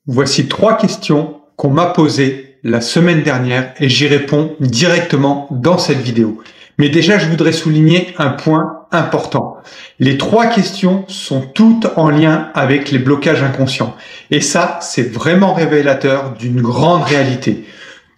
Voici 3 questions qu'on m'a posées la semaine dernière et j'y réponds directement dans cette vidéo. Mais déjà, je voudrais souligner un point important. Les 3 questions sont toutes en lien avec les blocages inconscients. Et ça, c'est vraiment révélateur d'une grande réalité.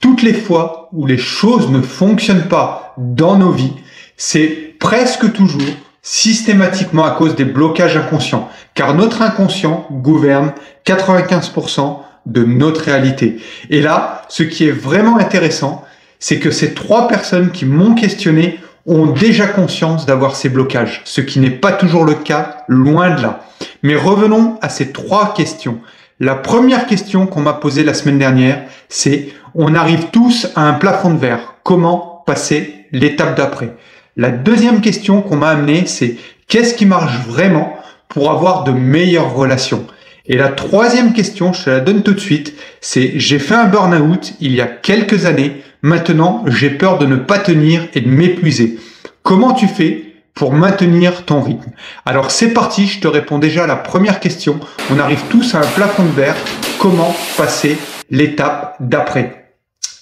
Toutes les fois où les choses ne fonctionnent pas dans nos vies, c'est presque toujours systématiquement à cause des blocages inconscients, car notre inconscient gouverne 95% de notre réalité. Et là, ce qui est vraiment intéressant, c'est que ces 3 personnes qui m'ont questionné ont déjà conscience d'avoir ces blocages, ce qui n'est pas toujours le cas, loin de là. Mais revenons à ces 3 questions. La première question qu'on m'a posée la semaine dernière, c'est on arrive tous à un plafond de verre. Comment passer l'étape d'après? La deuxième question qu'on m'a amenée, c'est qu'est-ce qui marche vraiment pour avoir de meilleures relations? Et la troisième question, je te la donne tout de suite, c'est j'ai fait un burn-out il y a quelques années. Maintenant, j'ai peur de ne pas tenir et de m'épuiser. Comment tu fais pour maintenir ton rythme? Alors c'est parti, je te réponds déjà à la première question. On arrive tous à un plafond de verre. Comment passer l'étape d'après?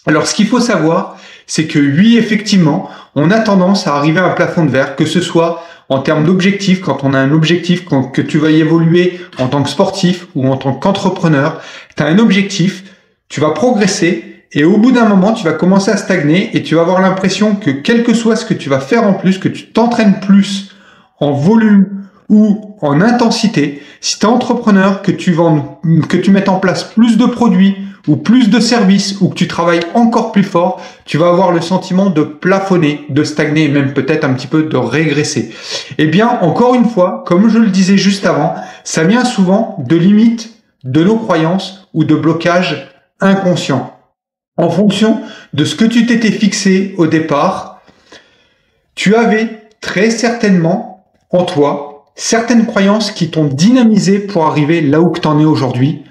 Alors ce qu'il faut savoir, c'est que oui, effectivement, on a tendance à arriver à un plafond de verre, que ce soit en termes d'objectifs, quand on a un objectif, que tu vas y évoluer en tant que sportif ou en tant qu'entrepreneur, tu as un objectif, tu vas progresser et au bout d'un moment, tu vas commencer à stagner et tu vas avoir l'impression que quel que soit ce que tu vas faire en plus, que tu t'entraînes plus en volume ou en intensité, si tu es entrepreneur, que tu mettes en place plus de produits ou plus de services ou que tu travailles encore plus fort, tu vas avoir le sentiment de plafonner, de stagner et même peut-être un petit peu de régresser. Eh bien, encore une fois, comme je le disais juste avant, ça vient souvent de limites de nos croyances ou de blocages inconscients. En fonction de ce que tu t'étais fixé au départ, tu avais très certainement en toi certaines croyances qui t'ont dynamisé pour arriver là où tu en es aujourd'hui.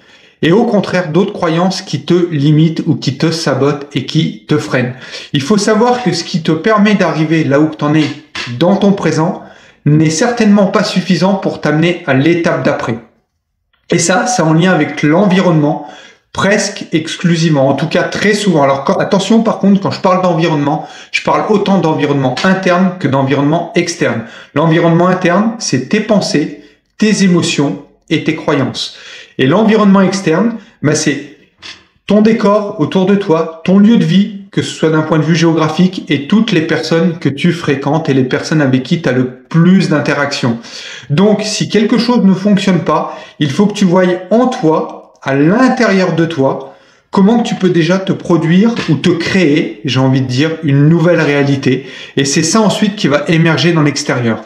Et au contraire, d'autres croyances qui te limitent ou qui te sabotent et qui te freinent. Il faut savoir que ce qui te permet d'arriver là où tu en es dans ton présent n'est certainement pas suffisant pour t'amener à l'étape d'après. Et ça, c'est en lien avec l'environnement, presque exclusivement, en tout cas très souvent. Alors attention par contre, quand je parle d'environnement, je parle autant d'environnement interne que d'environnement externe. L'environnement interne, c'est tes pensées, tes émotions et tes croyances. Et l'environnement externe, c'est ton décor autour de toi, ton lieu de vie, que ce soit d'un point de vue géographique et toutes les personnes que tu fréquentes et les personnes avec qui tu as le plus d'interactions. Donc, si quelque chose ne fonctionne pas, il faut que tu voies en toi, à l'intérieur de toi, comment tu peux déjà te produire ou te créer, j'ai envie de dire, une nouvelle réalité. Et c'est ça ensuite qui va émerger dans l'extérieur.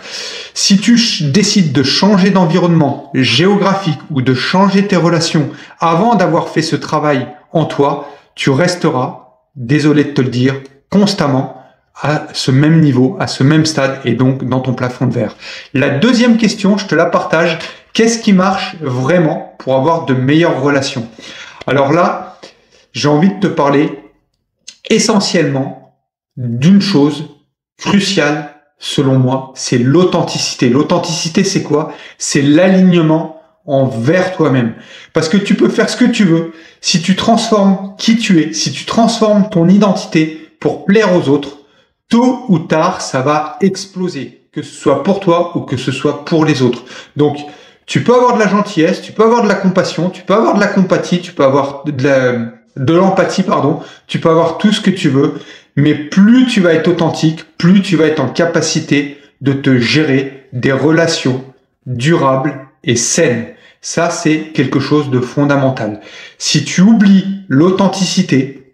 Si tu décides de changer d'environnement géographique ou de changer tes relations avant d'avoir fait ce travail en toi, tu resteras, désolé de te le dire, constamment à ce même niveau, à ce même stade et donc dans ton plafond de verre. La deuxième question, je te la partage. Qu'est-ce qui marche vraiment pour avoir de meilleures relations? Alors là, j'ai envie de te parler essentiellement d'une chose cruciale selon moi, c'est l'authenticité. L'authenticité, c'est quoi? C'est l'alignement envers toi-même. Parce que tu peux faire ce que tu veux. Si tu transformes qui tu es, si tu transformes ton identité pour plaire aux autres, tôt ou tard, ça va exploser. Que ce soit pour toi ou que ce soit pour les autres. Donc, tu peux avoir de la gentillesse, tu peux avoir de la compassion, tu peux avoir de la compatie, tu peux avoir de l'empathie, tu peux avoir tout ce que tu veux. Mais plus tu vas être authentique, plus tu vas être en capacité de te gérer des relations durables et saines. Ça, c'est quelque chose de fondamental. Si tu oublies l'authenticité,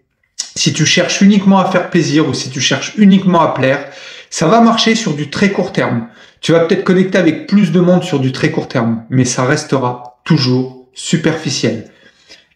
si tu cherches uniquement à faire plaisir ou si tu cherches uniquement à plaire, ça va marcher sur du très court terme. Tu vas peut-être connecter avec plus de monde sur du très court terme, mais ça restera toujours superficiel.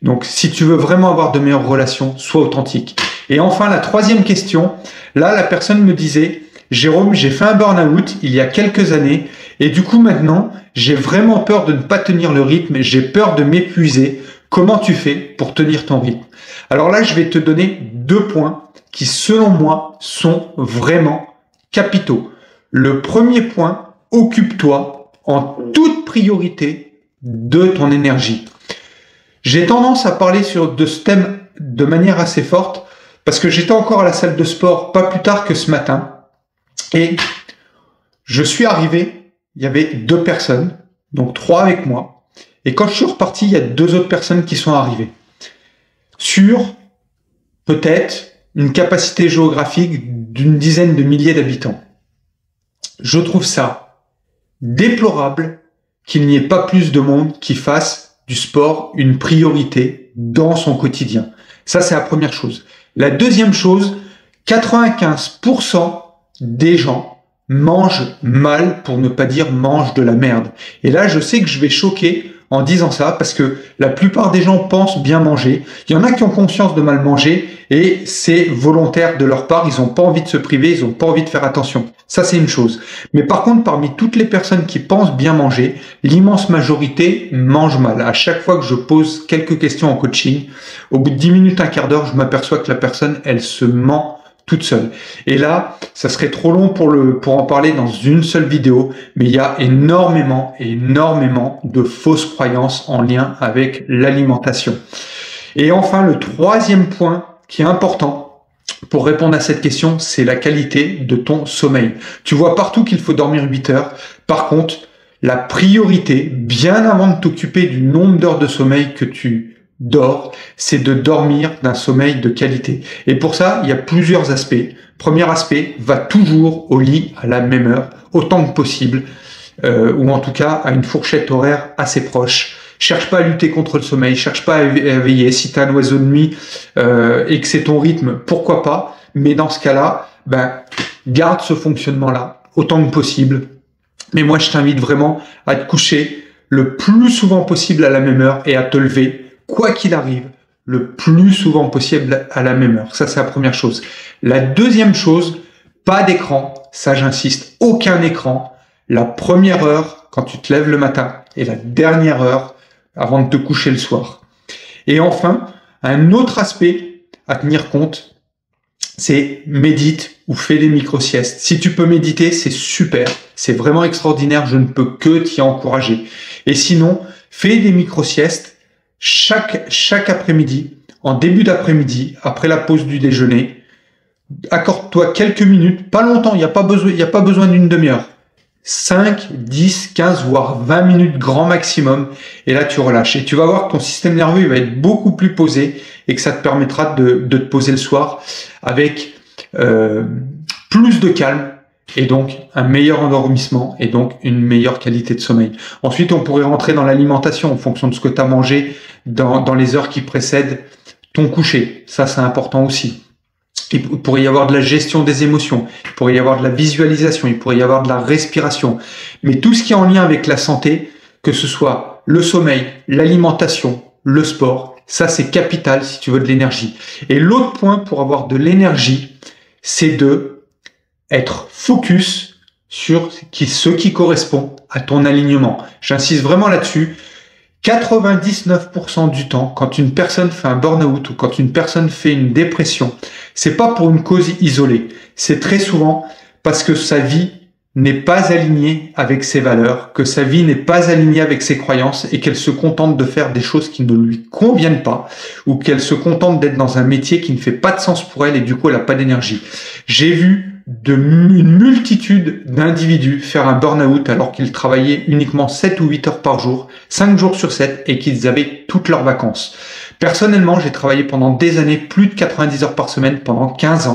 Donc, si tu veux vraiment avoir de meilleures relations, sois authentique. Et enfin, la troisième question, là, la personne me disait, Jérôme, j'ai fait un burn-out il y a quelques années et du coup, maintenant, j'ai vraiment peur de ne pas tenir le rythme, j'ai peur de m'épuiser. Comment tu fais pour tenir ton rythme? Alors là, je vais te donner 2 points qui, selon moi, sont vraiment capitaux. Le premier point, occupe-toi en toute priorité de ton énergie. J'ai tendance à parler de ce thème de manière assez forte parce que j'étais encore à la salle de sport pas plus tard que ce matin et je suis arrivé, il y avait 2 personnes, donc 3 avec moi, et quand je suis reparti, il y a 2 autres personnes qui sont arrivées. Sur peut-être une capacité géographique d'une dizaine de milliers d'habitants. Je trouve ça déplorable qu'il n'y ait pas plus de monde qui fasse du sport une priorité dans son quotidien. Ça, c'est la première chose. La deuxième chose, 95% des gens mangent mal, pour ne pas dire mangent de la merde. Et là, je sais que je vais choquer en disant ça, parce que la plupart des gens pensent bien manger. Il y en a qui ont conscience de mal manger, et c'est volontaire de leur part, ils n'ont pas envie de se priver, ils n'ont pas envie de faire attention. Ça, c'est une chose. Mais par contre, parmi toutes les personnes qui pensent bien manger, l'immense majorité mange mal. À chaque fois que je pose quelques questions en coaching, au bout de 10 minutes, un quart d'heure, je m'aperçois que la personne, elle se ment toute seule. Et là, ça serait trop long pour en parler dans une seule vidéo, mais il y a énormément de fausses croyances en lien avec l'alimentation. Et enfin, le troisième point qui est important pour répondre à cette question, c'est la qualité de ton sommeil. Tu vois partout qu'il faut dormir 8 heures. Par contre, la priorité, bien avant de t'occuper du nombre d'heures de sommeil que tu dors, c'est de dormir d'un sommeil de qualité. Et pour ça, il y a plusieurs aspects. Premier aspect, va toujours au lit à la même heure, autant que possible, ou en tout cas à une fourchette horaire assez proche. Cherche pas à lutter contre le sommeil, cherche pas à veiller. Si tu as un oiseau de nuit et que c'est ton rythme, pourquoi pas. Mais dans ce cas-là, garde ce fonctionnement-là autant que possible. Mais moi, je t'invite vraiment à te coucher le plus souvent possible à la même heure et à te lever, quoi qu'il arrive, le plus souvent possible à la même heure. Ça, c'est la première chose. La deuxième chose, pas d'écran. Ça, j'insiste, aucun écran. La première heure, quand tu te lèves le matin, et la dernière heure, avant de te coucher le soir. Et enfin, un autre aspect à tenir compte, c'est médite ou fais des micro-siestes. Si tu peux méditer, c'est super. C'est vraiment extraordinaire. Je ne peux que t'y encourager. Et sinon, fais des micro-siestes chaque après-midi, en début d'après-midi, après la pause du déjeuner. Accorde-toi quelques minutes, pas longtemps, il n'y a pas besoin d'une demi-heure. 5, 10, 15, voire 20 minutes grand maximum. Et là, tu relâches. Et tu vas voir que ton système nerveux il va être beaucoup plus posé et que ça te permettra de te poser le soir avec plus de calme et donc un meilleur endormissement et donc une meilleure qualité de sommeil. Ensuite, on pourrait rentrer dans l'alimentation en fonction de ce que tu as mangé dans les heures qui précèdent ton coucher. Ça, c'est important aussi. Il pourrait y avoir de la gestion des émotions, il pourrait y avoir de la visualisation, il pourrait y avoir de la respiration. Mais tout ce qui est en lien avec la santé, que ce soit le sommeil, l'alimentation, le sport, ça c'est capital si tu veux de l'énergie. Et l'autre point pour avoir de l'énergie, c'est de être focus sur ce qui correspond à ton alignement. J'insiste vraiment là-dessus. 99% du temps, quand une personne fait un burn-out ou quand une personne fait une dépression, c'est pas pour une cause isolée. C'est très souvent parce que sa vie n'est pas alignée avec ses valeurs, que sa vie n'est pas alignée avec ses croyances et qu'elle se contente de faire des choses qui ne lui conviennent pas ou qu'elle se contente d'être dans un métier qui ne fait pas de sens pour elle et du coup elle n'a pas d'énergie. J'ai vu une multitude d'individus faire un burn-out alors qu'ils travaillaient uniquement 7 ou 8 heures par jour, 5 jours sur 7 et qu'ils avaient toutes leurs vacances. Personnellement, j'ai travaillé pendant des années, plus de 90 heures par semaine pendant 15 ans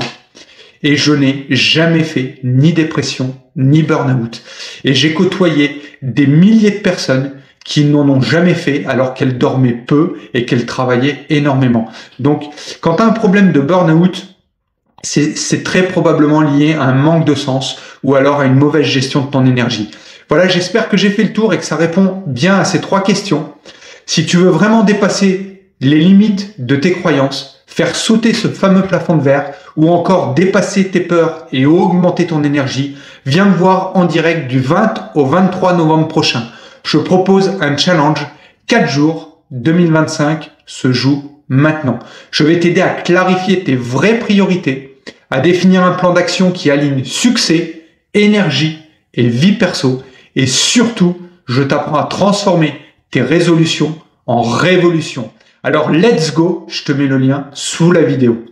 et je n'ai jamais fait ni dépression ni burn-out. Et j'ai côtoyé des milliers de personnes qui n'en ont jamais fait alors qu'elles dormaient peu et qu'elles travaillaient énormément. Donc, quand tu as un problème de burn-out, c'est très probablement lié à un manque de sens ou alors à une mauvaise gestion de ton énergie. Voilà, j'espère que j'ai fait le tour et que ça répond bien à ces 3 questions. Si tu veux vraiment dépasser les limites de tes croyances, faire sauter ce fameux plafond de verre ou encore dépasser tes peurs et augmenter ton énergie, viens me voir en direct du 20 au 23 novembre prochain. Je propose un challenge 4 jours 2025 se joue maintenant. Je vais t'aider à clarifier tes vraies priorités, à définir un plan d'action qui aligne succès, énergie et vie perso. Et surtout, je t'apprends à transformer tes résolutions en révolution. Alors let's go, je te mets le lien sous la vidéo.